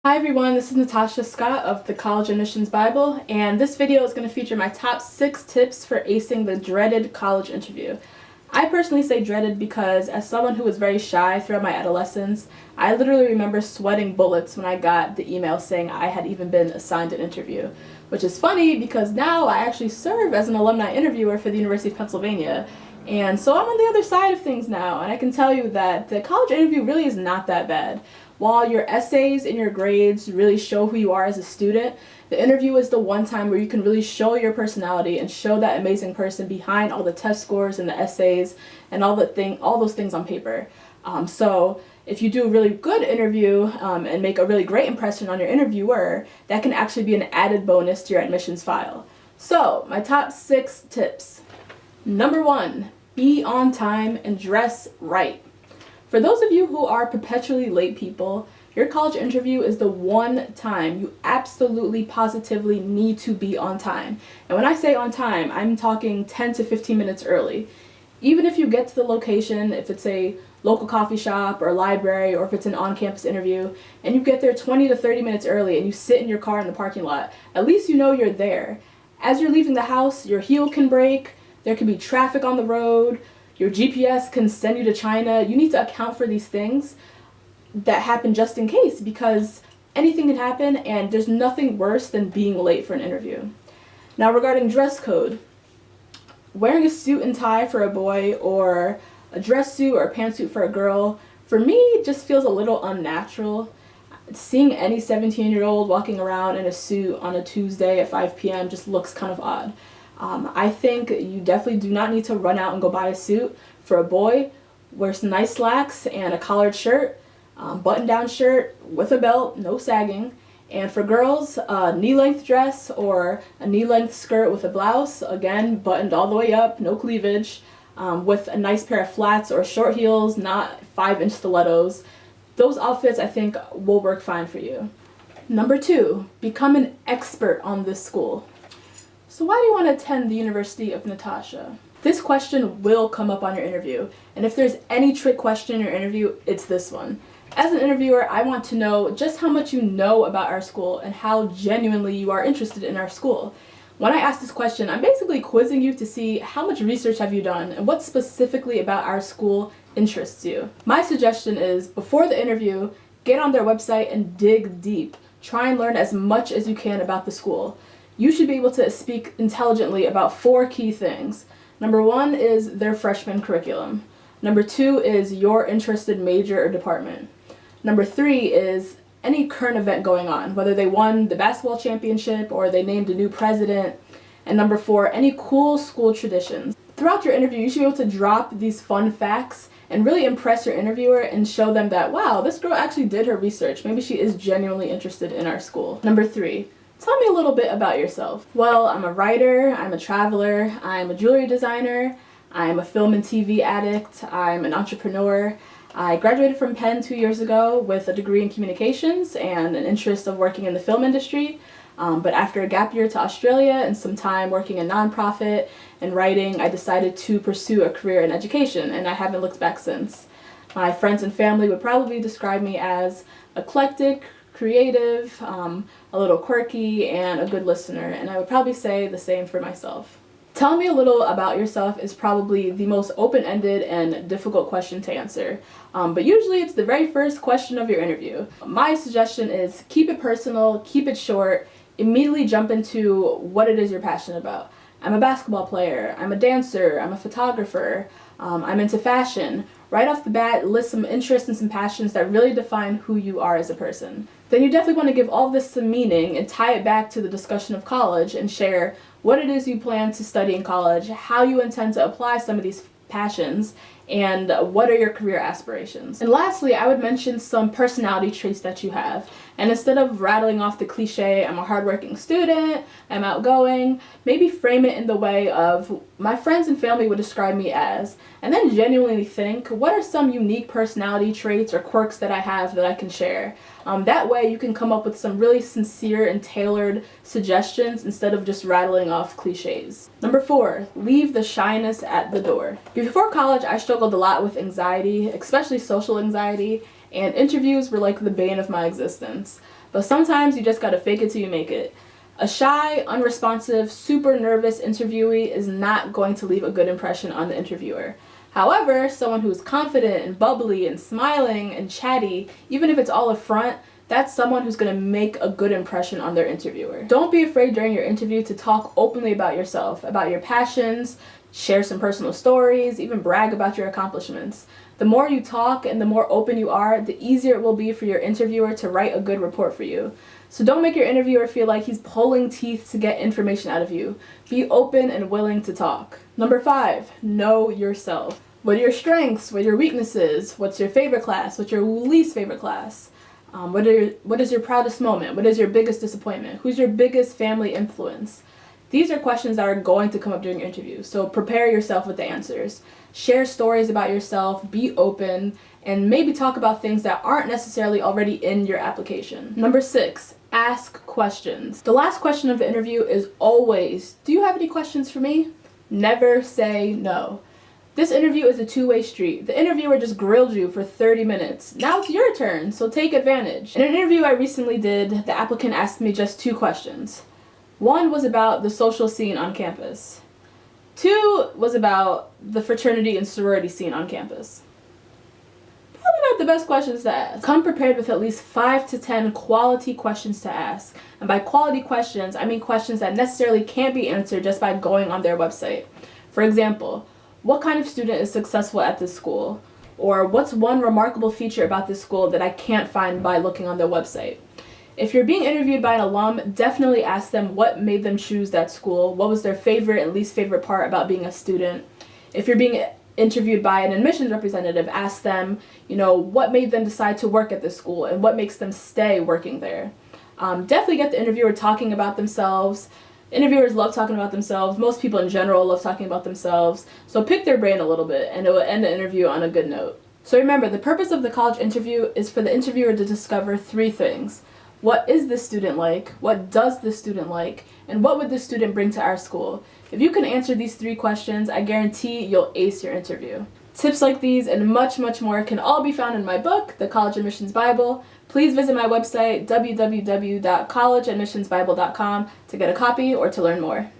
Hi everyone, this is Natasha Scott of the College Admissions Bible, and this video is going to feature my top 6 tips for acing the dreaded college interview. I personally say dreaded because as someone who was very shy throughout my adolescence, I literally remember sweating bullets when I got the email saying I had even been assigned an interview. Which is funny because now I actually serve as an alumni interviewer for the University of Pennsylvania. And so I'm on the other side of things now, and I can tell you that the college interview really is not that bad. While your essays and your grades really show who you are as a student, the interview is the one time where you can really show your personality and show that amazing person behind all the test scores and the essays and all those things on paper. So if you do a really good interview and make a really great impression on your interviewer, that can actually be an added bonus to your admissions file. So my top 6 tips. Number 1, be on time and dress right. For those of you who are perpetually late people, your college interview is the one time you absolutely positively need to be on time. And when I say on time, I'm talking 10 to 15 minutes early. Even if you get to the location, if it's a local coffee shop or library, or if it's an on-campus interview, and you get there 20 to 30 minutes early and you sit in your car in the parking lot, at least you know you're there. As you're leaving the house, your heel can break, there can be traffic on the road, your GPS can send you to China. You need to account for these things that happen just in case, because anything can happen and there's nothing worse than being late for an interview. Now regarding dress code, wearing a suit and tie for a boy or a dress suit or a pantsuit for a girl, for me just feels a little unnatural. Seeing any 17-year-old walking around in a suit on a Tuesday at 5 p.m. just looks kind of odd. I think you definitely do not need to run out and go buy a suit. For a boy, wear some nice slacks and a collared shirt, button-down shirt with a belt, no sagging. And for girls, a knee-length dress or a knee-length skirt with a blouse, again, buttoned all the way up, no cleavage, with a nice pair of flats or short heels, not 5-inch stilettos. Those outfits, I think, will work fine for you. Number 2, become an expert on this school. So why do you want to attend the University of Natasha? This question will come up on your interview, and if there's any trick question in your interview, it's this one. As an interviewer, I want to know just how much you know about our school and how genuinely you are interested in our school. When I ask this question, I'm basically quizzing you to see how much research have you done and what specifically about our school interests you. My suggestion is, before the interview, get on their website and dig deep. Try and learn as much as you can about the school. You should be able to speak intelligently about 4 key things. Number 1 is their freshman curriculum. Number 2 is your interested major or department. Number 3 is any current event going on, whether they won the basketball championship or they named a new president. And number 4, any cool school traditions. Throughout your interview, you should be able to drop these fun facts and really impress your interviewer and show them that, wow, this girl actually did her research. Maybe she is genuinely interested in our school. Number 3, tell me a little bit about yourself. Well, I'm a writer, I'm a traveler, I'm a jewelry designer, I'm a film and TV addict, I'm an entrepreneur. I graduated from Penn 2 years ago with a degree in communications and an interest of working in the film industry. But after a gap year to Australia and some time working in nonprofit and writing, I decided to pursue a career in education, and I haven't looked back since. My friends and family would probably describe me as eclectic, creative, a little quirky, and a good listener, and I would probably say the same for myself. Tell me a little about yourself is probably the most open-ended and difficult question to answer, but usually it's the very first question of your interview. My suggestion is keep it personal, keep it short, immediately jump into what it is you're passionate about. I'm a basketball player, I'm a dancer, I'm a photographer, I'm into fashion. Right off the bat, list some interests and some passions that really define who you are as a person. Then you definitely want to give all this some meaning and tie it back to the discussion of college and share what it is you plan to study in college, how you intend to apply some of these passions, and what are your career aspirations. And lastly, I would mention some personality traits that you have. And instead of rattling off the cliche, I'm a hardworking student, I'm outgoing, maybe frame it in the way of my friends and family would describe me as, and then genuinely think, what are some unique personality traits or quirks that I have that I can share? That way you can come up with some really sincere and tailored suggestions instead of just rattling off cliches. Number 4, leave the shyness at the door. Before college, I struggled a lot with anxiety, especially social anxiety, and interviews were like the bane of my existence. but sometimes you just gotta fake it till you make it. A shy, unresponsive, super nervous interviewee is not going to leave a good impression on the interviewer. However, someone who's confident and bubbly and smiling and chatty, even if it's all a front, that's someone who's going to make a good impression on their interviewer. Don't be afraid during your interview to talk openly about yourself, about your passions, share some personal stories, even brag about your accomplishments. The more you talk and the more open you are, the easier it will be for your interviewer to write a good report for you. So don't make your interviewer feel like he's pulling teeth to get information out of you. Be open and willing to talk. Number 5, know yourself. What are your strengths? What are your weaknesses? What's your favorite class? What's your least favorite class? What is your proudest moment? What is your biggest disappointment? Who's your biggest family influence? These are questions that are going to come up during your interview, so prepare yourself with the answers. Share stories about yourself, be open, and maybe talk about things that aren't necessarily already in your application. Number 6, ask questions. The last question of the interview is always, do you have any questions for me? Never say no. This interview is a two-way street. The interviewer just grilled you for 30 minutes. Now it's your turn, so take advantage. In an interview I recently did, the applicant asked me just 2 questions. One was about the social scene on campus. 2 was about the fraternity and sorority scene on campus. Probably not the best questions to ask. Come prepared with at least 5 to 10 quality questions to ask. And by quality questions, I mean questions that necessarily can't be answered just by going on their website. For example, what kind of student is successful at this school? Or what's one remarkable feature about this school that I can't find by looking on their website? If you're being interviewed by an alum, definitely ask them what made them choose that school, what was their favorite and least favorite part about being a student. If you're being interviewed by an admissions representative, ask them, what made them decide to work at this school and what makes them stay working there. Definitely get the interviewer talking about themselves. Interviewers love talking about themselves. Most people in general love talking about themselves. So pick their brain a little bit and it will end the interview on a good note. So remember, the purpose of the college interview is for the interviewer to discover 3 things. What is this student like? What does this student like? And what would this student bring to our school? If you can answer these 3 questions, I guarantee you'll ace your interview. Tips like these and much, much more can all be found in my book, The College Admissions Bible. Please visit my website, www.collegeadmissionsbible.com, to get a copy or to learn more.